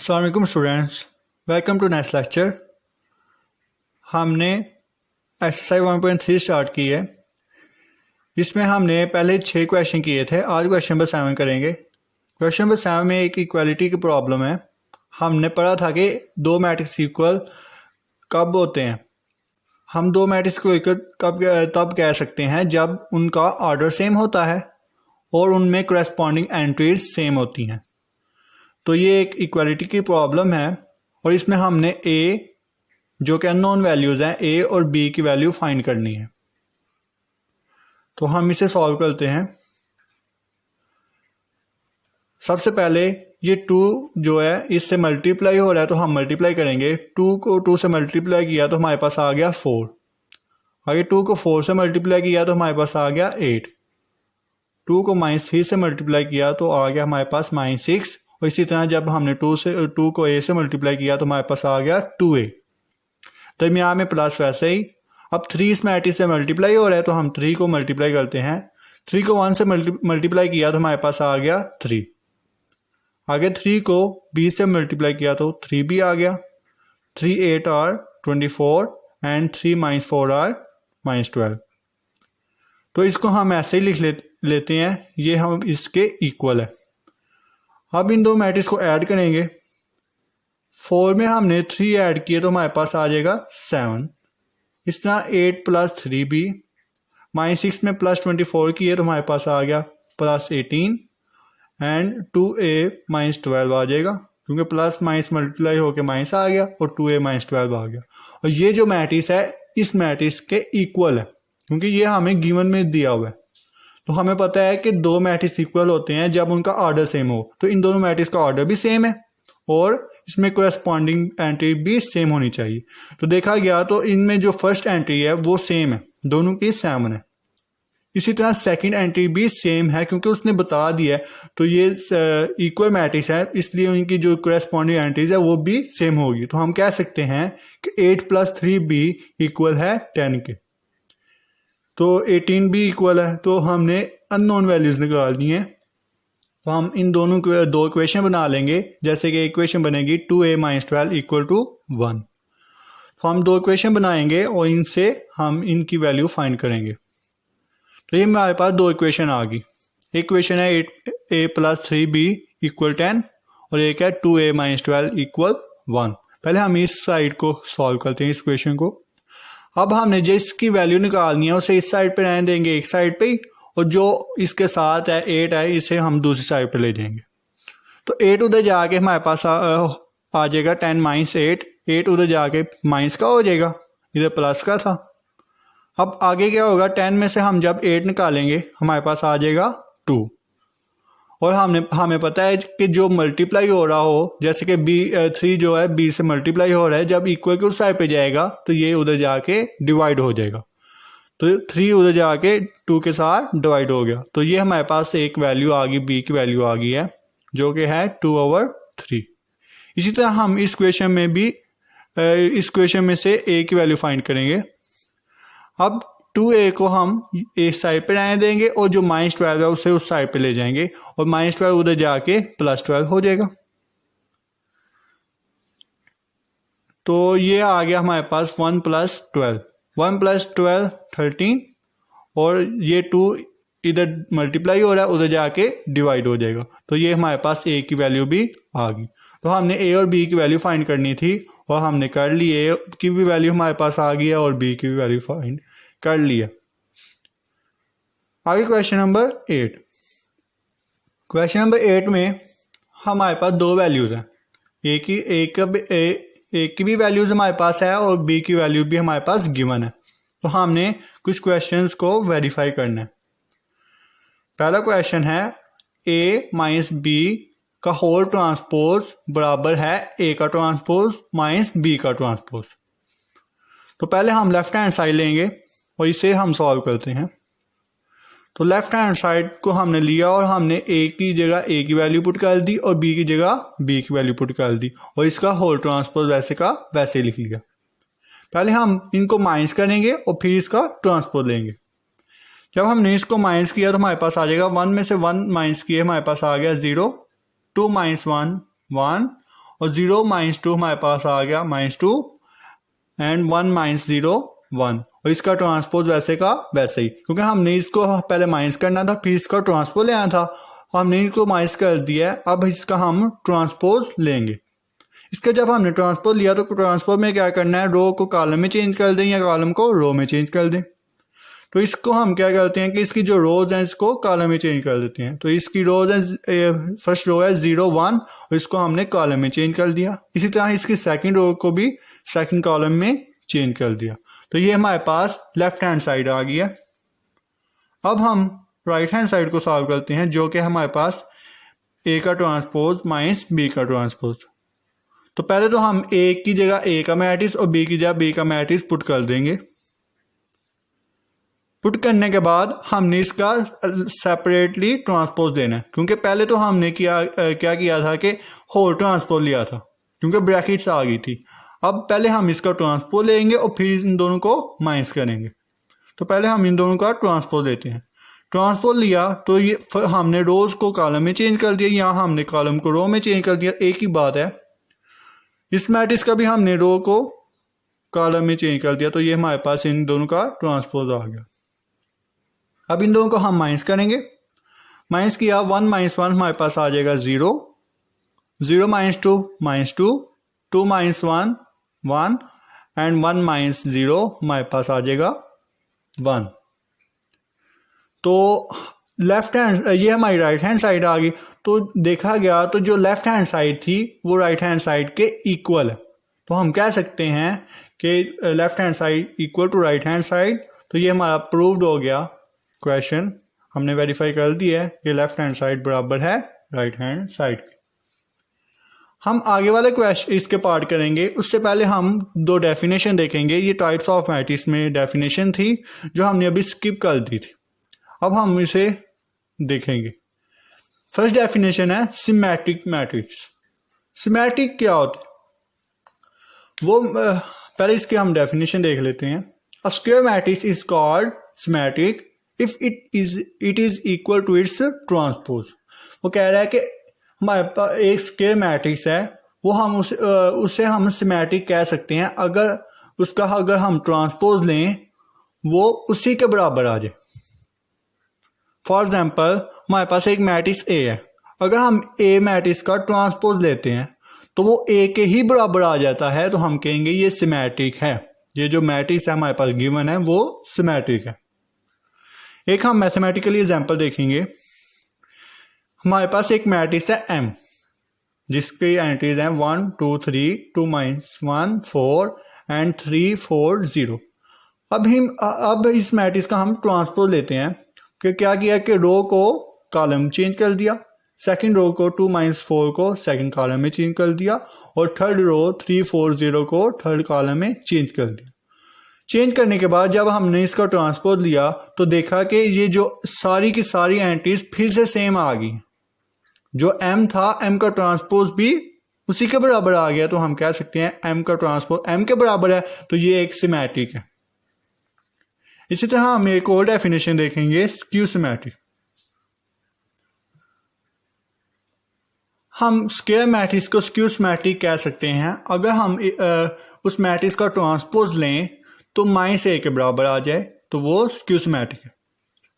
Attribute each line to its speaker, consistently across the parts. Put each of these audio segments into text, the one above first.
Speaker 1: अस्सलाम वालेकुम students, welcome to next lecture. हमने एक्सरसाइज 1.3 स्टार्ट की है। इसमें हमने पहले 6 क्वेश्चन किए थे। आज क्वेश्चन नंबर 7 करेंगे। क्वेश्चन नंबर 7 में एक इक्वालिटी की प्रॉब्लम है। हमने पढ़ा था कि दो मैट्रिक्स इक्वल कब होते हैं। हम दो मैट्रिक्स को इक्वल तब कह सकते हैं जब उनका ऑर्डर सेम होता है और उनमें कॉरेस्पॉन्डिंग एंट्रीज सेम होती हैं। तो ये एक इक्वालिटी की प्रॉब्लम है और इसमें हमने ए जो कि अननोन वैल्यूज़ हैं, ए और बी की वैल्यू फाइंड करनी है। तो हम इसे सॉल्व करते हैं। सबसे पहले ये 2 जो है इससे मल्टीप्लाई हो रहा है तो हम मल्टीप्लाई करेंगे। 2 को 2 से मल्टीप्लाई किया तो हमारे पास आ गया 4। आगे 2 को 4 से मल्टीप्लाई किया तो हमारे पास आ गया 8। 2 को -3 से मल्टीप्लाई किया तो आ गया हमारे पास -6। और इसी तरह जब हमने 2 को a से मल्टीप्लाई किया तो हमारे पास आ गया 2a। दरमियान में प्लस वैसे ही। अब 3 इस मैट्रिक्स से मल्टीप्लाई हो रहा है तो हम 3 को मल्टीप्लाई करते हैं। 3 को 1 से मल्टीप्लाई किया तो हमारे पास आ गया 3। आगे 3 को b से मल्टीप्लाई किया तो 3b आ गया। 3 8 आर 24 एंड 3 - 4 आर -12। तो इसको हम ऐसे ही लिख लेते हैं, ये हम इसके इक्वल है। अब इन दो मैट्रिक्स को ऐड करेंगे। 4 में हमने 3 ऐड किए तो हमारे पास आ जाएगा 7। इस तरह 8 + 3b -6 में +24 किए तो हमारे पास आ गया +18 एंड 2a -12 आ जाएगा, क्योंकि प्लस माइनस मल्टीप्लाई होकर माइनस आ गया और 2a -12 आ गया। और ये जो मैट्रिक्स है इस मैट्रिक्स के इक्वल है, क्योंकि ये हमें गिवन में दिया हुआ है। तो हमें पता है कि दो मैट्रिक्स इक्वल होते हैं जब उनका ऑर्डर सेम हो। तो इन दोनों मैट्रिक्स का ऑर्डर भी सेम है और इसमें कोरेस्पॉन्डिंग एंट्री भी सेम होनी चाहिए। तो देखा गया तो इनमें जो फर्स्ट एंट्री है वो सेम है, दोनों की 7 है। इसी तरह सेकंड एंट्री भी सेम है, क्योंकि उसने बता दिया है। तो ये इक्वल मैट्रिक्स है, इसलिए उनकी जो कोरेस्पॉन्डिंग एंट्रीज है वो भी सेम होगी। तो हम कह सकते हैं कि 8 + 3b इक्वल है 10 के। तो 18 भी इक्वल है। तो हमने अननोन वैल्यूज निकाल दी हैं। तो हम इन दोनों को दो इक्वेशन बना लेंगे। जैसे कि इक्वेशन बनेगी 2a - 12 = 1। तो हम दो इक्वेशन बनाएंगे और इनसे हम इनकी वैल्यू फाइंड करेंगे। तो ये हमारे पास दो इक्वेशन आ गई। एक इक्वेशन है 8a + 3b = 10 और एक है 2a - 12 = 1। पहले हम इस साइड को सॉल्व करते हैं, इस इक्वेशन को। अब हमने जिसकी वैल्यू निकालनी है उसे इस साइड पे रहने देंगे, एक साइड पे ही, और जो इसके साथ है 8 है इसे हम दूसरी साइड पे ले जाएंगे। तो 8 उधर जाके हमारे पास आ जाएगा 10 - 8। 8 उधर जाके माइनस का हो जाएगा, इधर प्लस का था। अब आगे क्या होगा, 10 में से हम जब 8 निकालेंगे हमारे पास आ जाएगा 2। और हमें पता है कि जो मल्टीप्लाई हो रहा हो, जैसे कि b3 जो है b से मल्टीप्लाई हो रहा है, जब इक्वल के उस साइड पे जाएगा तो ये उधर जाके डिवाइड हो जाएगा। तो 3 उधर जाके 2 के साथ डिवाइड हो गया। तो ये हमारे पास एक वैल्यू आ गई, b की वैल्यू आ गई है, जो कि है 2/3। इसी तरह हम इस क्वेश्चन में भी इस क्वेश्चन में से a की वैल्यू फाइंड करेंगे। अब 2a को हम इस साइड पे रहने देंगे और जो -12 है उसे उस साइड पे ले जाएंगे और -12 उधर जाके +12 हो जाएगा। तो ये आ गया हमारे पास 1 + 12। 1 + 12 13 और ये 2 इधर मल्टीप्लाई हो रहा है, उधर जाके डिवाइड हो जाएगा। तो ये हमारे पास a की वैल्यू भी आ गई। तो हमने a और b की वैल्यू फाइंड करनी थी और हमने कर ली। a की भी वैल्यू हमारे पास आ गई है और b की भी वैल्यू फाइंड कर लिया। आगे क्वेश्चन नंबर 8। क्वेश्चन नंबर 8 में हमारे पास दो वैल्यूज हैं। ए की भी वैल्यूज हमारे पास है और बी की वैल्यू भी हमारे पास गिवन है। तो हमने कुछ क्वेश्चंस को वेरीफाई करना है। पहला क्वेश्चन है a - b का होल ट्रांसपोज बराबर है a का ट्रांसपोज -b का ट्रांसपोज। तो पहले हम लेफ्ट हैंड साइड लेंगे और इसे हम सॉल्व करते हैं। तो लेफ्ट हैंड साइड को हमने लिया और हमने a की जगह a की वैल्यू पुट कर दी और b की जगह b की वैल्यू पुट कर दी और इसका होल ट्रांसपोज वैसे का वैसे लिख लिया। पहले हम इनको माइनस करेंगे और फिर इसका ट्रांसपोज लेंगे। जब हमने इसको माइनस किया तो हमारे पास आ जाएगा 1 में से 1 माइनस किए हमारे पास आ गया 0। 2 - 1 1 और 0 माइनस 2 हमारे पास आ गया -2 एंड 1 माइनस 0 1, और इसका ट्रांसपोज वैसे का वैसे ही, क्योंकि हमने इसको पहले माइनस करना था फिर इसका ट्रांसपोज लेना था, हमने इसको माइनस कर दिया है, अब इसका हम ट्रांसपोज लेंगे। इसका जब हमने ट्रांसपोज लिया तो ट्रांसपोज में क्या करना है, रो को कॉलम में चेंज कर दें या कॉलम को रो में चेंज कर दें। तो इसको हम क्या करते हैं कि इसकी जो रोज हैं इसको कॉलम में चेंज कर देते हैं। तो इसकी रोज है, फर्स्ट रो है 0 1 और इसको हमने कॉलम में चेंज कर दिया। इसी तरह इसकी सेकंड रो को भी सेकंड कॉलम में चेंज कर दिया। तो ये हमारे पास लेफ्ट हैंड साइड आ गया। अब हम राइट हैंड साइड को सॉल्व करते हैं, जो कि हमारे पास ए का ट्रांसपोज माइनस बी का ट्रांसपोज। तो पहले तो हम ए की जगह ए का मैट्रिक्स और बी की जगह बी का मैट्रिक्स पुट कर देंगे। पुट करने के बाद हमने इसका सेपरेटली ट्रांसपोज देना है, क्योंकि पहले तो हमने क्या किया था कि होल ट्रांसपोज लिया था क्योंकि ब्रैकेट्स आ गई थी। अब पहले हम इसका ट्रांसपोज लेंगे और फिर इन दोनों को माइनस करेंगे। तो पहले हम इन दोनों का ट्रांसपोज लेते हैं। ट्रांसपोज लिया तो ये हमने रोज को कॉलम में चेंज कर दिया, यहाँ हमने कॉलम को रो में चेंज कर दिया। एक ही बात है, इस मैट्रिक्स का भी हमने रो को कॉलम में चेंज कर दिया। तो ये हमारे पास इन दोनों का ट्रांसपोज आ गया। अब इन दोनों को हम माइनस करेंगे। माइनस किया 1 माइनस 1 हमारे पास आ जाएगा 0, 0 माइनस 2 -2, 2 माइनस 1 1 एंड 1 माइनस 0 हमारे पास आ जाएगा 1। तो लेफ्ट हैंड, ये हमारी राइट हैंड साइड आ गई। तो देखा गया तो जो लेफ्ट हैंड साइड थी वो राइट हैंड साइड के इक्वल है। तो हम कह सकते हैं कि left hand side equal to right hand side. तो ये हमारा प्रूव्ड हो गया क्वेश्चन, हमने वेरीफाई कर दिया है कि लेफ्ट हैंड साइड बराबर है राइट हैंड साइड के। हम आगे वाले क्वेश्चन इसके पार्ट करेंगे, उससे पहले हम 2 डेफिनेशन देखेंगे। ये टाइप्स ऑफ मैट्रिक्स में डेफिनेशन थी जो हमने अभी स्किप कर दी थी, अब हम इसे देखेंगे। फर्स्ट डेफिनेशन है सिमेट्रिक मैट्रिक्स। सिमेट्रिक क्या होता है वो पहले इसके हम डेफिनेशन देख लेते हैं। A square matrix is called symmetric if it is equal to its transpose. वो कह रहा है कि हमारे पास एक स्क्वायर मैट्रिक्स है, वो हम उसे हम सिमेट्रिक कह सकते हैं अगर हम ट्रांसपोज लें वो उसी के बराबर आ जाए। फॉर एग्जाम्पल हमारे पास एक मैट्रिक्स ए है, अगर हम ए मैट्रिक्स का ट्रांसपोज लेते हैं तो वो ए के ही बराबर आ जाता है, तो हम कहेंगे ये सिमेट्रिक है। ये जो मैट्रिक्स है हमारे पास गिवन है वो सिमेट्रिक है। एक हम मैथमेटिकली एग्जांपल देखेंगे। हमारे पास एक मैट्रिक्स है M जिसकी एंट्रीज हैं 1 2 3 2 -1 4 एंड 3 4 0। अब इस मैट्रिक्स का हम ट्रांसपोज लेते हैं कि क्या किया कि रो को कॉलम चेंज कर दिया, सेकंड रो को 2 -4 को सेकंड कॉलम में चेंज कर दिया और थर्ड रो 3 4 0 को थर्ड कॉलम में चेंज कर दिया। चेंज करने के बाद जब हमने इसका ट्रांसपोज लिया तो देखा कि ये जो सारी की सारी एंट्रीज फिर से सेम आ गई। जो M था M का ट्रांसपोज भी उसी के बराबर आ गया, तो हम कह सकते हैं M का ट्रांसपोज M के बराबर है, तो ये एक सिमेट्रिक है। इसी तरह हम एक और डेफिनेशन देखेंगे स्क्यू सिमेट्रिक। हम स्क्वायर मैट्रिक्स को स्क्यू सिमेट्रिक कह सकते हैं अगर हम उस मैट्रिक्स का ट्रांसपोज लें तो -a के बराबर आ जाए, तो वो स्क्यू सिमेट्रिक है।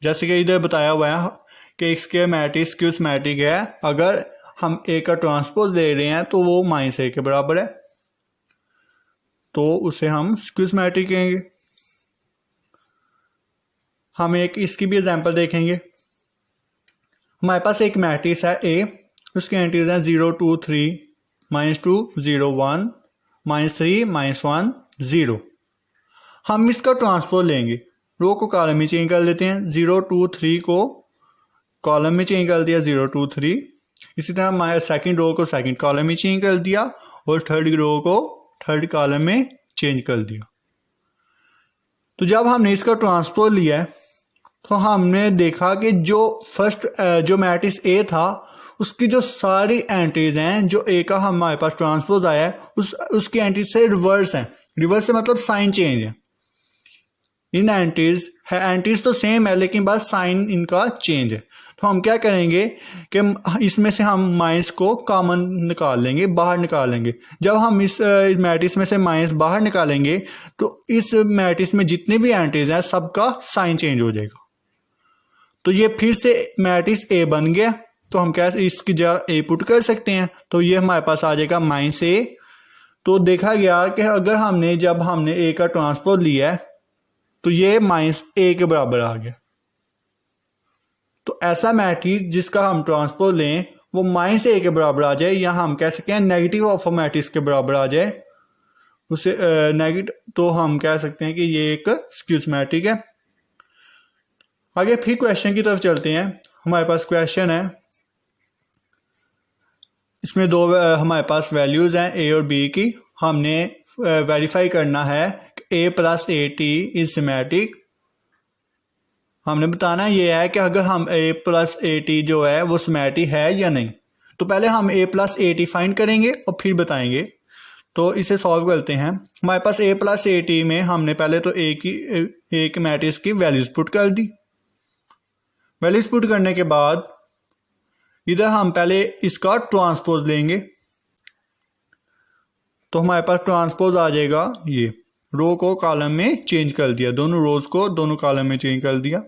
Speaker 1: जैसे कि इधर बताया हुआ है कि एक स्क्वायर मैट्रिक्स स्क्यू सिमेट्रिक है अगर हम a का ट्रांसपोज ले रहे हैं तो वो -a के बराबर है, तो उसे हम स्क्यू सिमेट्रिक कहेंगे। हम एक इसकी भी एग्जांपल देखेंगे। हमारे पास एक मैट्रिक्स है A, उसकी एंट्रीज हैं 0 2 3 -2 0 1 -3 -1 0। हम इसका ट्रांसपोज लेंगे, रो को कॉलम में चेंज कर लेते हैं, 0 2 3 को कॉलम में चेंज कर दिया 0 2 3। इसी तरह हमारे सेकंड रो को सेकंड कॉलम में चेंज कर दिया और थर्ड रो को थर्ड कॉलम में चेंज कर दिया। तो जब हमने इसका ट्रांसपोज लिया तो हमने देखा कि जो मैट्रिक्स A था उसकी जो सारी एंट्रीज हैं, जो A का हमारे पास ट्रांसपोज आया है उसकी एंट्रीज से रिवर्स हैं। रिवर्स से मतलब साइन चेंज है। इन एंटीज है, एंटीज तो सेम है लेकिन बस साइन इनका चेंज है। तो हम क्या करेंगे कि इसमें से हम माइनस को कॉमन निकाल लेंगे, बाहर निकाल लेंगे। जब हम इस मैट्रिक्स में से माइनस बाहर निकालेंगे तो इस मैट्रिक्स में जितने भी एंटीज हैं सबका साइन चेंज हो जाएगा। तो ये फिर से मैट्रिक्स ए बन गया। तो हम क्या इसकी जगह ए पुट कर सकते हैं, तो ये हमारे पास आ जाएगा माइनस ए। तो देखा गया कि अगर जब हमने ए का ट्रांसपोज लिया है तो ये माइनस ए के बराबर आ गया। तो ऐसा मैट्रिक्स जिसका हम ट्रांसपोज लें वो माइनस ए के बराबर आ जाए, या हम कह सकते हैं नेगेटिव ऑफ अ मैट्रिक्स के बराबर आ जाए उसे नेगेटिव, तो हम कह सकते हैं कि ये एक स्क्यूज मैट्रिक है। आगे फिर क्वेश्चन की तरफ चलते हैं। हमारे पास क्वेश्चन है, इसमें दो हमारे पास वैल्यूज हैं ए और बी की। हमने वेरीफाई करना है A plus A T is symmetric. हमने बताना ये है कि अगर हम ए प्लस ए टी जो है वो सिमेट्रिक है या नहीं। तो पहले हम ए प्लस ए टी फाइंड करेंगे और फिर बताएंगे। तो इसे सॉल्व करते हैं। हमारे पास ए प्लस ए टी में हमने पहले तो एक मैट्रिक्स की वैल्यूज पुट कर दी। वैल्यूज पुट करने के बाद इधर हम पहले इसका ट्रांसपोज लेंगे। तो हमारे पास ट्रांसपोज आ जाएगा, ये रो को कॉलम में चेंज कर दिया, दोनों रोज को दोनों कॉलम में चेंज कर दिया।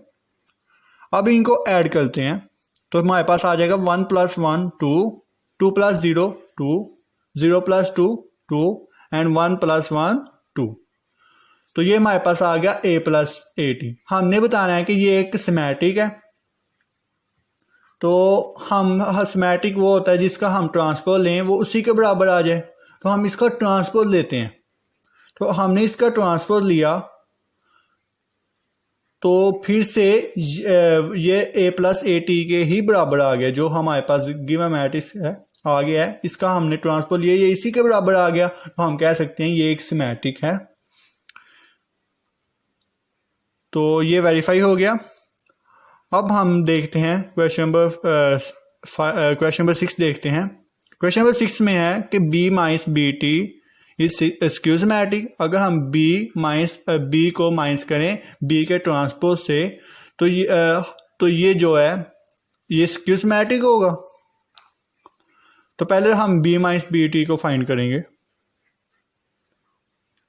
Speaker 1: अब इनको ऐड करते हैं तो हमारे पास आ जाएगा 1 + 1 2, 2 + 0 2, 0 + 2 2 एंड 1 + 1 2। तो ये हमारे पास आ गया ए प्लस ए टी। हमने बताना है कि ये एक सिमेट्रिक है। तो हम सिमेट्रिक वो होता है जिसका हम ट्रांसपोज लें वो उसी के बराबर आ जाए। तो हम इसका ट्रांसपोज लेते हैं। तो हमने इसका ट्रांसपोज लिया तो फिर से ये ए प्लस ए टी के ही बराबर आ गया। जो हमारे पास गिवन मैट्रिक्स है आ गया है, इसका हमने ट्रांसपोज लिया, ये इसी के बराबर आ गया। तो हम कह सकते हैं ये एक सिमेट्रिक है। तो ये वेरीफाई हो गया। अब हम देखते हैं क्वेश्चन नंबर 6 देखते हैं। क्वेश्चन नंबर 6 में है कि B minus B T is skew symmetric. अगर हम बी को माइनस करें बी के ट्रांसपोज से तो ये जो है ये स्क्यूज मैट्रिक होगा। तो पहले हम बी माइनस बी टी को फाइंड करेंगे।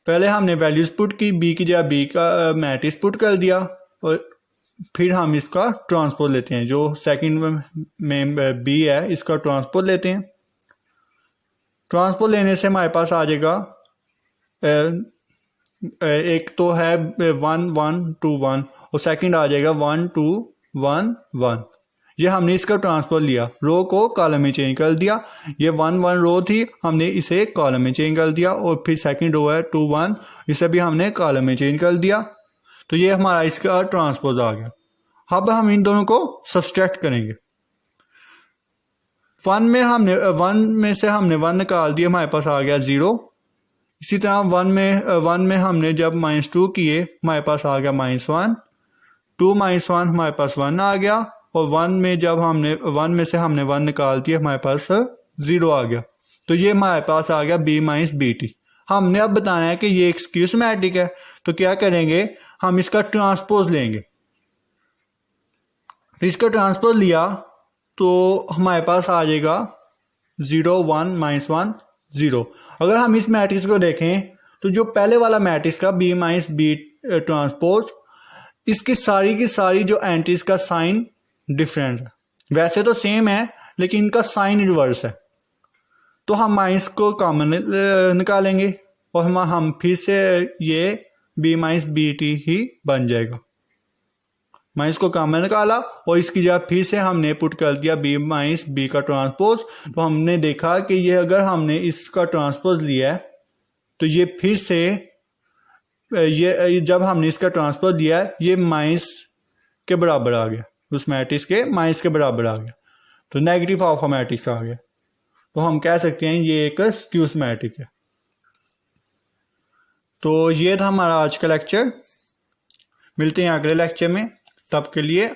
Speaker 1: पहले हमने वैल्यूज पुट की, बी की जगह बी का मैट्रिक्स पुट कर दिया और फिर हम इसका ट्रांसपोज लेते हैं। जो सेकंड में बी है इसका ट्रांसपोज लेते हैं। ट्रांसपोज लेने से हमारे पास आ जाएगा एक तो है 1 1 2 1 और सेकंड आ जाएगा 1 2 1 1। ये हमने इसका ट्रांसपोज लिया, रो को कॉलम में चेंज कर दिया। ये 1 1 रो थी, हमने इसे कॉलम में चेंज कर दिया। और फिर सेकंड रो है 2 1, इसे भी हमने कॉलम में चेंज कर दिया। तो ये हमारा इसका ट्रांसपोज आ गया। अब हम इन दोनों को सब्सट्रैक्ट करेंगे। 1 में से हमने 1 निकाल दिया, हमारे पास आ गया 0। इसी तरह 1 में हमने जब -2 किए हमारे पास आ गया -1। 2 - 1 हमारे पास 1 आ गया। और 1 में जब हमने 1 में से हमने 1 निकाल दिया हमारे पास 0 आ गया। तो ये हमारे पास आ गया बी माइनस बी टी। हमने अब बताना है कि ये एक स्क्यूज मैट्रिक है। तो क्या करेंगे, हम इसका ट्रांसपोज लेंगे। इसका ट्रांसपोज लिया तो हमारे पास आ जाएगा 0 1 -1 0। अगर हम इस मैट्रिक्स को देखें तो जो पहले वाला मैट्रिक्स का बी माइनस बी ट्रांसपोज, इसकी सारी की सारी जो एंटीज का साइन डिफरेंट है। वैसे तो सेम है लेकिन इनका साइन रिवर्स है। तो हम माइनस को कॉमन निकालेंगे और हम फिर से ये बी माइनस बी टी ही बन जाएगा। माइनस को कॉमन निकाला और इसकी जगह फिर से हमने पुट कर दिया बी माइनस बी का ट्रांसपोज। तो हमने देखा कि ये अगर हमने इसका ट्रांसपोज लिया है तो ये फिर से ये जब हमने इसका ट्रांसपोज लिया है ये माइनस के बराबर आ गया, उस मैट्रिक्स के माइनस के बराबर आ गया। तो नेगेटिव ऑफ अ मैट्रिक्स आ गया। तो हम कह सकते हैं ये एक स्क्यूज मैट्रिक है। तो ये था हमारा आज का लेक्चर। मिलते हैं अगले लेक्चर में, तब के लिए